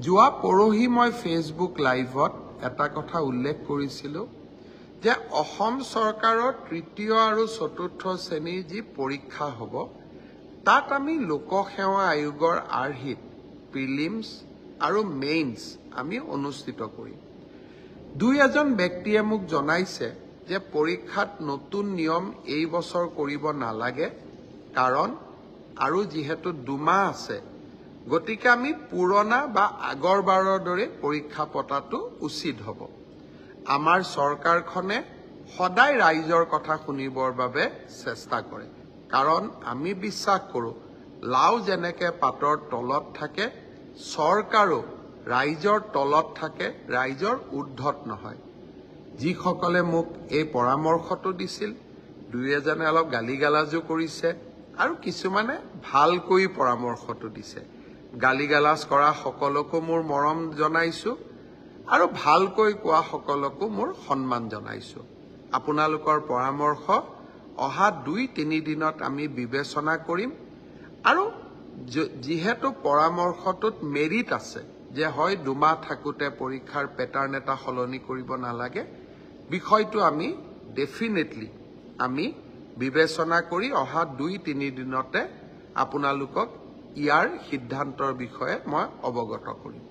যোৱা পৰহি মই ফেচবুক লাইভত এটা কথা উল্লেখ কৰিছিলোঁ যে অসম চৰকাৰৰ তৃতীয় আৰু চতুৰ্থ শ্ৰেণীৰ যি পৰীক্ষা হ'ব তাত আমি লোকসেৱা আয়োগৰ আৰ্হিত প্ৰিলিমছ আৰু মেইনছ আমি অনুষ্ঠিত কৰিম। দুই এজন ব্যক্তিয়ে মোক জনাইছে যে পৰীক্ষাত নতুন নিয়ম এই বছৰ কৰিব নালাগে, কাৰণ আৰু যিহেতু 2 মাহ আছে, গতিকে আমি পুৰণা বা আগৰবাৰৰ দৰে পৰীক্ষা পতাটো উচিত হ'ব। আমাৰ চৰকাৰখনে সদায় ৰাইজৰ কথা শুনিবৰ বাবে চেষ্টা কৰে, কাৰণ আমি বিশ্বাস কৰোঁ লাও যেনেকৈ পাতৰ তলত থাকে, চৰকাৰো ৰাইজৰ তলত থাকে, ৰাইজৰ ঊৰ্ধ্বত নহয়। যিসকলে মোক এই পৰামৰ্শটো দিছিল, দুই এজনে অলপ গালিগালাজো কৰিছে আৰু কিছুমানে ভালকৈ পৰামৰ্শটো দিছে। গালিগালাজ কৰা সকলকো মোৰ মৰম জনাইছোঁ আৰু ভালকৈ কোৱা সকলকো মোৰ সন্মান জনাইছোঁ। আপোনালোকৰ পৰামৰ্শ অহা 2-3 দিনত আমি বিবেচনা কৰিম আৰু যিহেতু পৰামৰ্শটোত মেৰিট আছে যে হয় 2 মাহ থাকোঁতে পৰীক্ষাৰ পেটাৰ্ণ এটা সলনি কৰিব নালাগে, বিষয়টো আমি ডেফিনেটলি আমি বিবেচনা কৰি অহা 2-3 দিনতে আপোনালোকক ইয়াৰ সিদ্ধান্তৰ বিষয়ে মই অৱগত কৰিম।